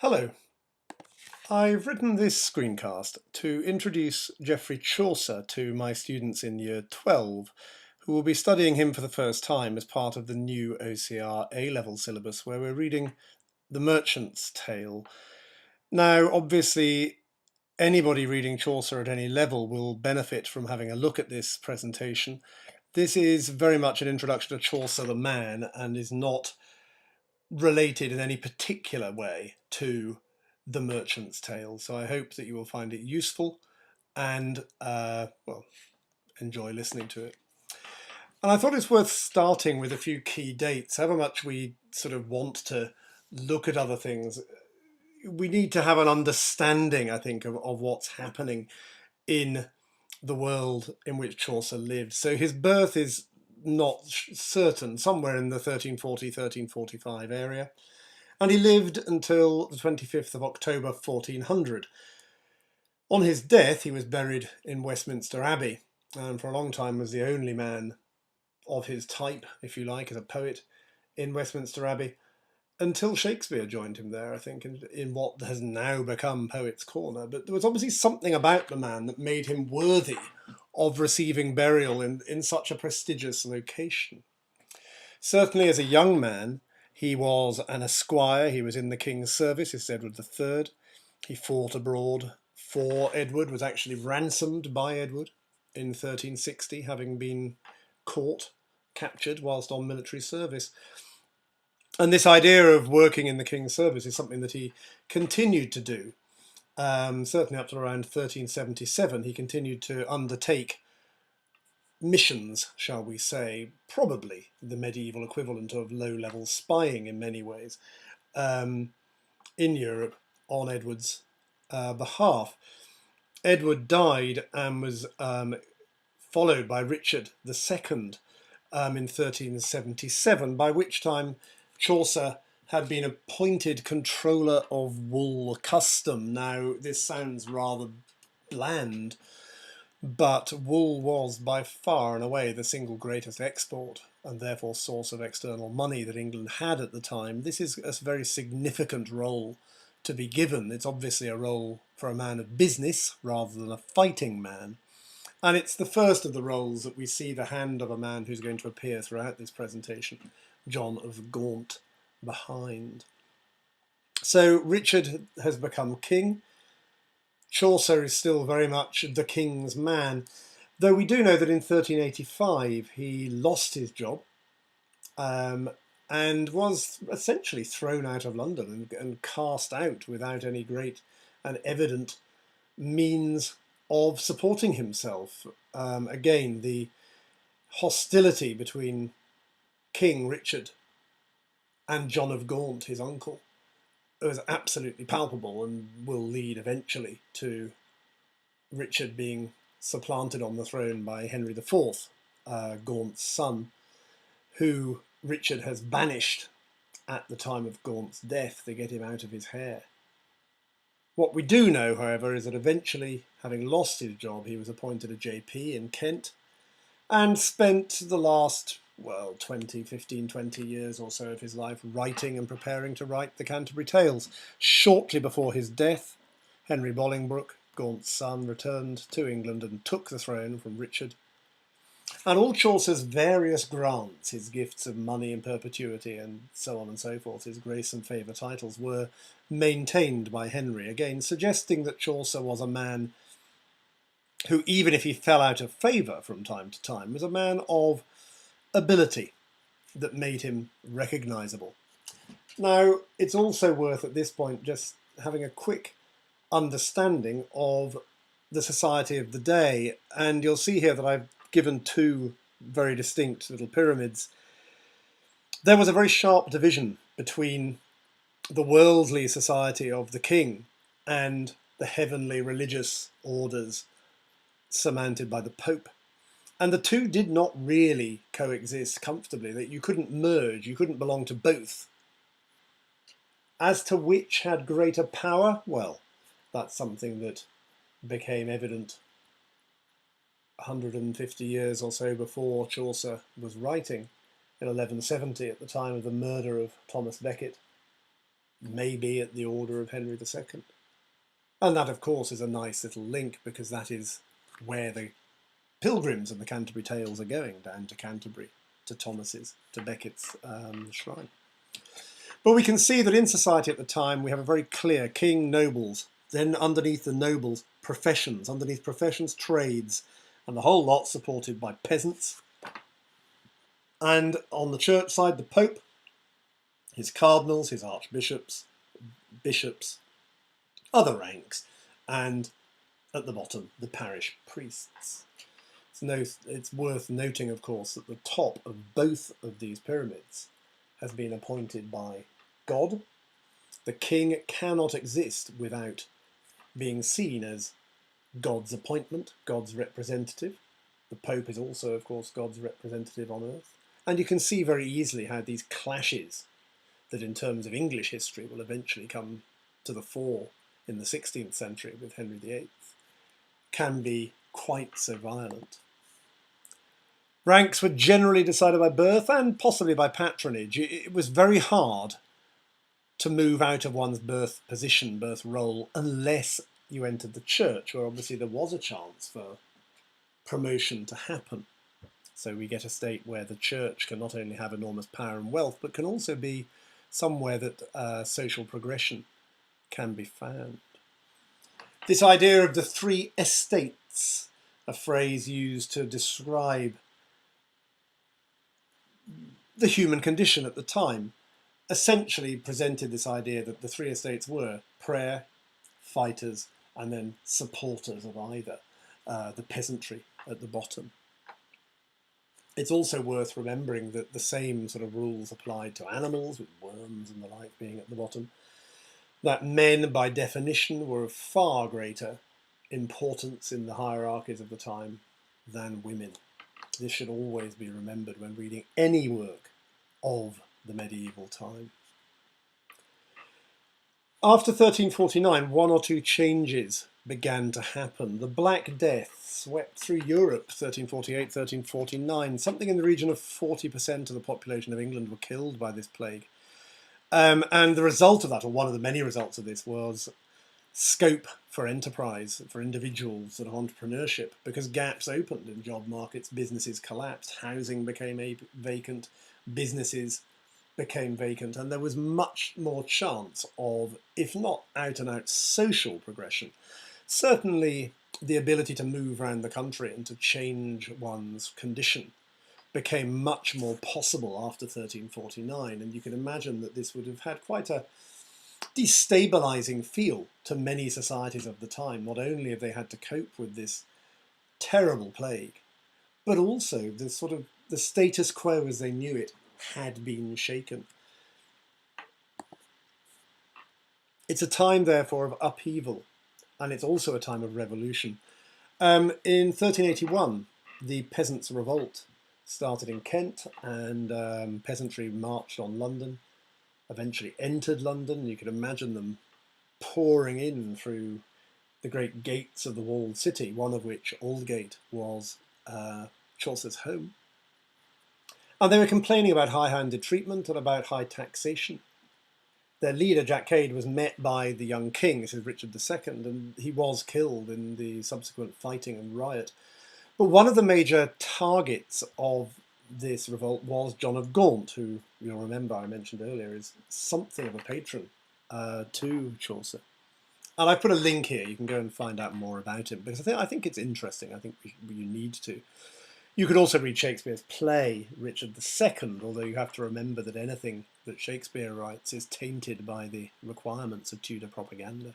Hello, I've written this screencast to introduce Geoffrey Chaucer to my students in Year 12, who will be studying him for the first time as part of the new OCR A-level syllabus, where we're reading The Merchant's Tale. Now, obviously, anybody reading Chaucer at any level will benefit from having a look at this presentation. This is very much an introduction to Chaucer the man and is not related in any particular way to The Merchant's Tale. So I hope that you will find it useful and, enjoy listening to it. And I thought it's worth starting with a few key dates. However much we sort of want to look at other things, we need to have an understanding, I think, of what's happening in the world in which Chaucer lived. So his birth is not certain, somewhere in the 1340-1345 area. And he lived until the 25th of October 1400. On his death, he was buried in Westminster Abbey, and for a long time was the only man of his type, if you like, as a poet in Westminster Abbey, until Shakespeare joined him there, I think, in what has now become Poets' Corner. But there was obviously something about the man that made him worthy of receiving burial in such a prestigious location. Certainly as a young man, he was an esquire. He was in the king's service. This is Edward III. He fought abroad for Edward, was actually ransomed by Edward in 1360, having been captured whilst on military service. And this idea of working in the king's service is something that he continued to do. Certainly up to around 1377, he continued to undertake missions, shall we say, probably the medieval equivalent of low-level spying in many ways, in Europe on Edward's behalf. Edward died and was followed by Richard II in 1377, by which time Chaucer had been appointed controller of wool custom. Now, this sounds rather bland, but wool was by far and away the single greatest export and therefore source of external money that England had at the time. This is a very significant role to be given. It's obviously a role for a man of business rather than a fighting man. And it's the first of the roles that we see the hand of a man who's going to appear throughout this presentation, John of Gaunt, behind. So Richard has become king. Chaucer is still very much the king's man, though we do know that in 1385 he lost his job and was essentially thrown out of London and cast out without any great and evident means of supporting himself. Again, the hostility between King Richard and John of Gaunt, his uncle, was absolutely palpable and will lead eventually to Richard being supplanted on the throne by Henry IV, Gaunt's son, who Richard has banished at the time of Gaunt's death to get him out of his hair. What we do know, however, is that eventually, having lost his job, he was appointed a JP in Kent and spent the last, 20 years or so of his life writing and preparing to write the Canterbury Tales. Shortly before his death, Henry Bolingbroke, Gaunt's son, returned to England and took the throne from Richard. And all Chaucer's various grants, his gifts of money in perpetuity and so on and so forth, his grace and favour titles, were maintained by Henry, again suggesting that Chaucer was a man who, even if he fell out of favour from time to time, was a man of ability that made him recognisable. Now, it's also worth at this point just having a quick understanding of the society of the day, and you'll see here that I've given two very distinct little pyramids. There was a very sharp division between the worldly society of the king and the heavenly religious orders surmounted by the Pope. And the two did not really coexist comfortably, that you couldn't merge, you couldn't belong to both. As to which had greater power, well, that's something that became evident 150 years or so before Chaucer was writing, in 1170, at the time of the murder of Thomas Becket. maybe at the order of Henry II. And that, of course, is a nice little link, because that is where the pilgrims of the Canterbury Tales are going, down to Canterbury, to Thomas's, to Becket's shrine. But we can see that in society at the time, we have a very clear king, nobles, then underneath the nobles, professions, underneath professions, trades, and the whole lot supported by peasants. And on the church side, the Pope, his cardinals, his archbishops, bishops, other ranks, and at the bottom, the parish priests. It's worth noting, of course, that the top of both of these pyramids has been appointed by God. The king cannot exist without being seen as God's appointment, God's representative. The Pope is also, of course, God's representative on earth. And you can see very easily how these clashes that in terms of English history will eventually come to the fore in the 16th century with Henry VIII can be quite so violent. Ranks were generally decided by birth and possibly by patronage. It was very hard to move out of one's birth position, birth role, unless you entered the church, where obviously there was a chance for promotion to happen. So we get a state where the church can not only have enormous power and wealth, but can also be somewhere that social progression can be found. This idea of the three estates, a phrase used to describe the human condition at the time, essentially presented this idea that the three estates were prayer, fighters, and then supporters of either, the peasantry at the bottom. It's also worth remembering that the same sort of rules applied to animals, with worms and the like being at the bottom, that men, by definition, were of far greater importance in the hierarchies of the time than women. This should always be remembered when reading any work of the medieval time. After 1349, one or two changes began to happen. The Black Death swept through Europe, 1348, 1349. Something in the region of 40% of the population of England were killed by this plague. And the result of that, or one of the many results of this, was scope for enterprise, for individuals, sort of entrepreneurship, because gaps opened in job markets, businesses collapsed, housing became vacant, businesses became vacant, and there was much more chance of, if not out-and-out social progression, certainly the ability to move around the country and to change one's condition became much more possible after 1349, and you can imagine that this would have had quite a destabilizing feel to many societies of the time. Not only have they had to cope with this terrible plague, but also the status quo as they knew it had been shaken. It's a time, therefore, of upheaval, and it's also a time of revolution. In 1381, the Peasants' Revolt started in Kent, and peasantry marched on London, eventually entered London. You can imagine them pouring in through the great gates of the walled city, one of which, Aldgate, was Chaucer's home. And they were complaining about high-handed treatment and about high taxation. Their leader, Jack Cade, was met by the young king, this is Richard II, and he was killed in the subsequent fighting and riot. But one of the major targets of this revolt was John of Gaunt, who, you'll remember I mentioned earlier, is something of a patron to Chaucer. And I've put a link here, you can go and find out more about him, because I think it's interesting, I think you need to. You could also read Shakespeare's play, Richard II, although you have to remember that anything that Shakespeare writes is tainted by the requirements of Tudor propaganda.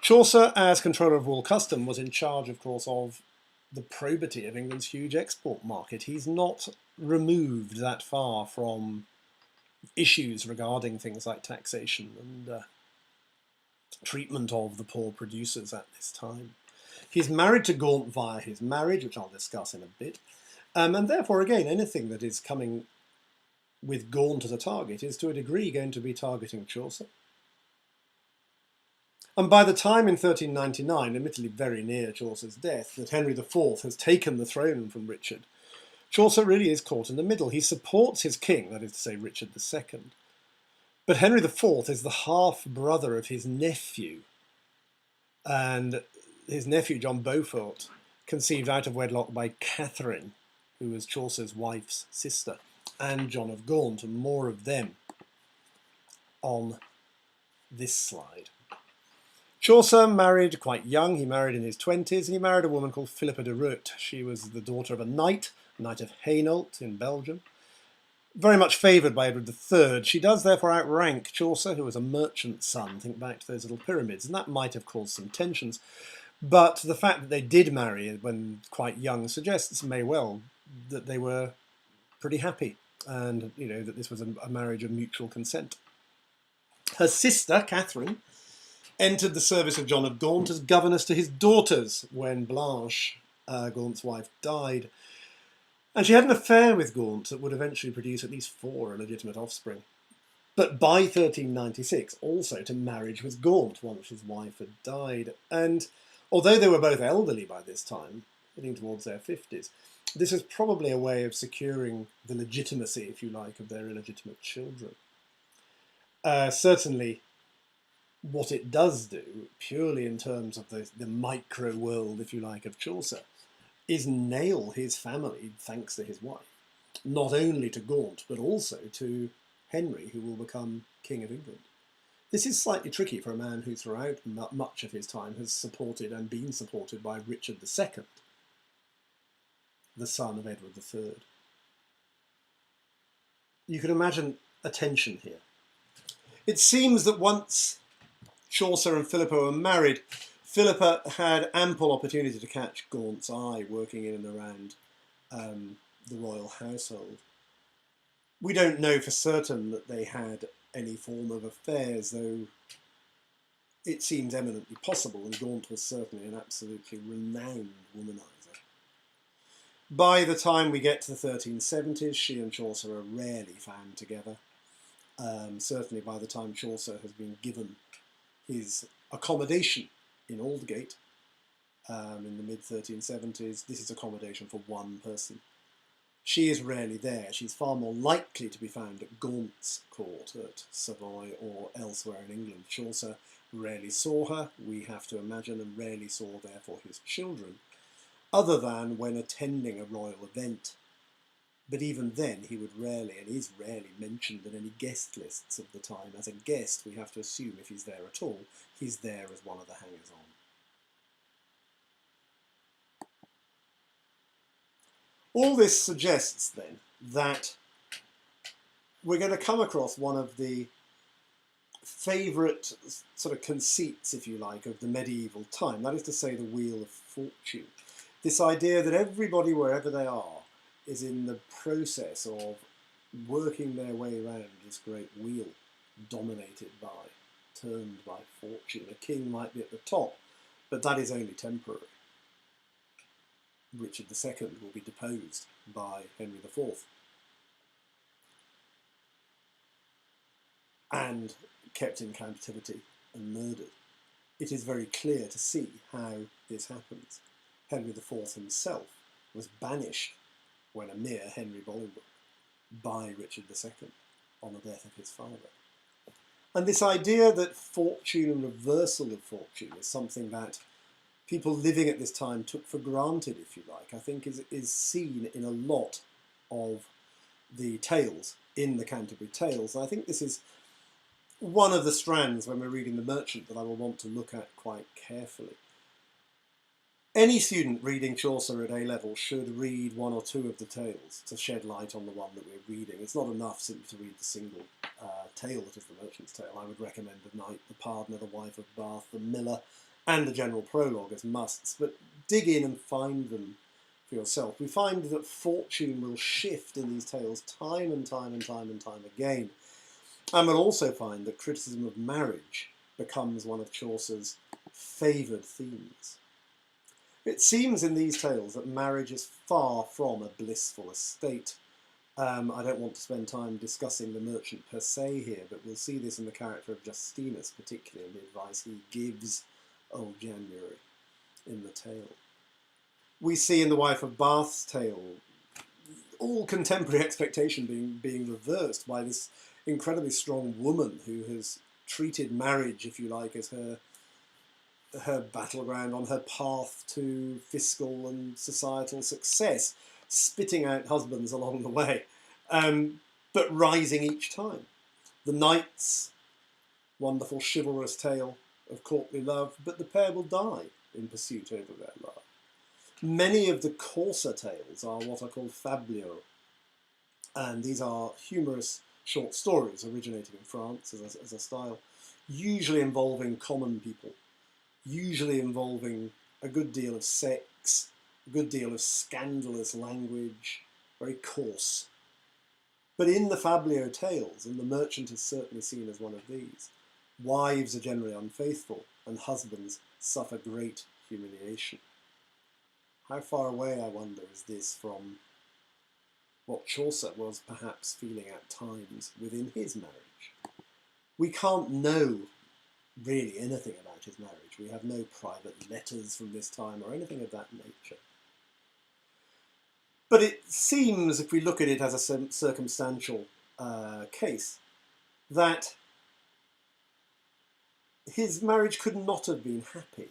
Chaucer, as controller of royal custom, was in charge, of course, of the probity of England's huge export market. He's not removed that far from issues regarding things like taxation and treatment of the poor producers at this time. He's married to Gaunt via his marriage, which I'll discuss in a bit. And therefore, again, anything that is coming with Gaunt as a target is to a degree going to be targeting Chaucer. And by the time in 1399, admittedly very near Chaucer's death, that Henry IV has taken the throne from Richard, Chaucer really is caught in the middle. He supports his king, that is to say Richard II, But Henry IV is the half-brother of his nephew, and his nephew, John Beaufort, conceived out of wedlock by Catherine, who was Chaucer's wife's sister, and John of Gaunt, and more of them on this slide. Chaucer married quite young. He married in his 20s, and he married a woman called Philippa de Ruyt. She was the daughter of a knight of Hainault in Belgium, very much favoured by Edward III. She does therefore outrank Chaucer, who was a merchant's son. Think back to those little pyramids, and that might have caused some tensions. But the fact that they did marry when quite young suggests may well that they were pretty happy, and that this was a marriage of mutual consent. Her sister, Catherine, entered the service of John of Gaunt as governess to his daughters when Blanche, Gaunt's wife, died. And she had an affair with Gaunt that would eventually produce at least 4 illegitimate offspring. But by 1396, also to marriage with Gaunt once his wife had died. And although they were both elderly by this time, getting towards their 50s, this was probably a way of securing the legitimacy, if you like, of their illegitimate children. Certainly, what it does do, purely in terms of the micro world, if you like, of Chaucer, is nail his family, thanks to his wife, not only to Gaunt, but also to Henry, who will become King of England. This is slightly tricky for a man who throughout much of his time has supported and been supported by Richard II, the son of Edward III. You can imagine a tension here. It seems that once Chaucer and Philippa were married, Philippa had ample opportunity to catch Gaunt's eye working in and around the royal household. We don't know for certain that they had any form of affairs, though it seems eminently possible, and Gaunt was certainly an absolutely renowned womanizer. By the time we get to the 1370s, she and Chaucer are rarely found together. Certainly by the time Chaucer has been given his accommodation in Aldgate in the mid-1370s, this is accommodation for one person. She is rarely there. She's far more likely to be found at Gaunt's court at Savoy or elsewhere in England. Chaucer rarely saw her, we have to imagine, and rarely saw, therefore, his children, other than when attending a royal event. But even then, he would rarely, and is rarely, mentioned in any guest lists of the time. As a guest, we have to assume, if he's there at all, he's there as one of the hangers-on. All this suggests, then, that we're going to come across one of the favourite sort of conceits, if you like, of the medieval time. That is to say, the Wheel of Fortune. This idea that everybody, wherever they are, is in the process of working their way around this great wheel, dominated by, turned by fortune. A king might be at the top, but that is only temporary. Richard II will be deposed by Henry IV and kept in captivity and murdered. It is very clear to see how this happens. Henry IV himself was banished when a mere Henry Bolingbroke by Richard II on the death of his father. And this idea that fortune and reversal of fortune is something that people living at this time took for granted, if you like, I think is seen in a lot of the tales in the Canterbury Tales. And I think this is one of the strands when we're reading The Merchant that I will want to look at quite carefully. Any student reading Chaucer at A-level should read one or two of the tales to shed light on the one that we're reading. It's not enough simply to read the single tale that is The Merchant's Tale. I would recommend The Knight, The Pardoner, The Wife of Bath, The Miller, and the general prologue as musts, but dig in and find them for yourself. We find that fortune will shift in these tales time and time and time and time again. And we'll also find that criticism of marriage becomes one of Chaucer's favoured themes. It seems in these tales that marriage is far from a blissful estate. I don't want to spend time discussing the merchant per se here, but we'll see this in the character of Justinus, particularly in the advice he gives Old January in the tale. We see in the Wife of Bath's tale all contemporary expectation being reversed by this incredibly strong woman who has treated marriage, if you like, as her battleground on her path to fiscal and societal success, spitting out husbands along the way, but rising each time. The knight's wonderful chivalrous tale of courtly love, but the pair will die in pursuit over their love. Many of the coarser tales are what are called fabliaux, and these are humorous short stories originating in France as a style, usually involving common people, usually involving a good deal of sex, a good deal of scandalous language, very coarse. But in the fabliaux tales, and the merchant is certainly seen as one of these, wives are generally unfaithful and husbands suffer great humiliation. How far away, I wonder, is this from what Chaucer was perhaps feeling at times within his marriage? We can't know really anything about his marriage. We have no private letters from this time or anything of that nature. But it seems, if we look at it as a circumstantial case, that his marriage could not have been happy.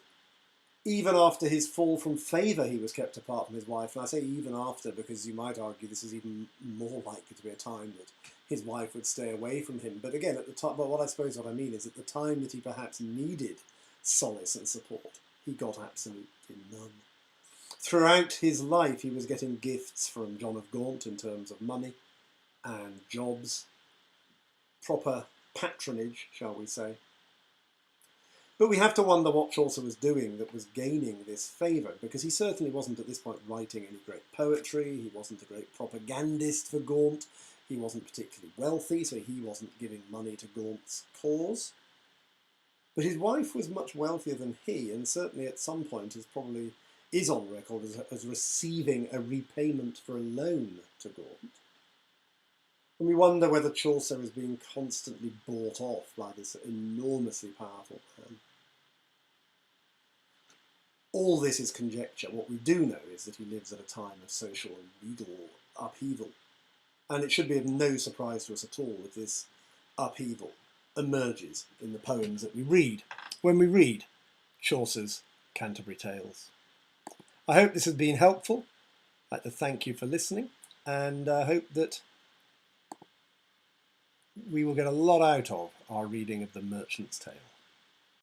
Even after his fall from favour, he was kept apart from his wife. And I say even after because you might argue this is even more likely to be a time that his wife would stay away from him. But again, at the time, but what I mean is at the time that he perhaps needed solace and support, he got absolutely none. Throughout his life, he was getting gifts from John of Gaunt in terms of money and jobs, proper patronage, shall we say. But we have to wonder what Chaucer was doing that was gaining this favour, because he certainly wasn't at this point writing any great poetry, he wasn't a great propagandist for Gaunt, he wasn't particularly wealthy, so he wasn't giving money to Gaunt's cause. But his wife was much wealthier than he, and certainly at some point is on record as receiving a repayment for a loan to Gaunt. And we wonder whether Chaucer is being constantly bought off by this enormously powerful man. All this is conjecture. What we do know is that he lives at a time of social and legal upheaval. And it should be of no surprise to us at all if this upheaval emerges in the poems that we read when we read Chaucer's Canterbury Tales. I hope this has been helpful. I'd like to thank you for listening, and I hope that we will get a lot out of our reading of The Merchant's Tale.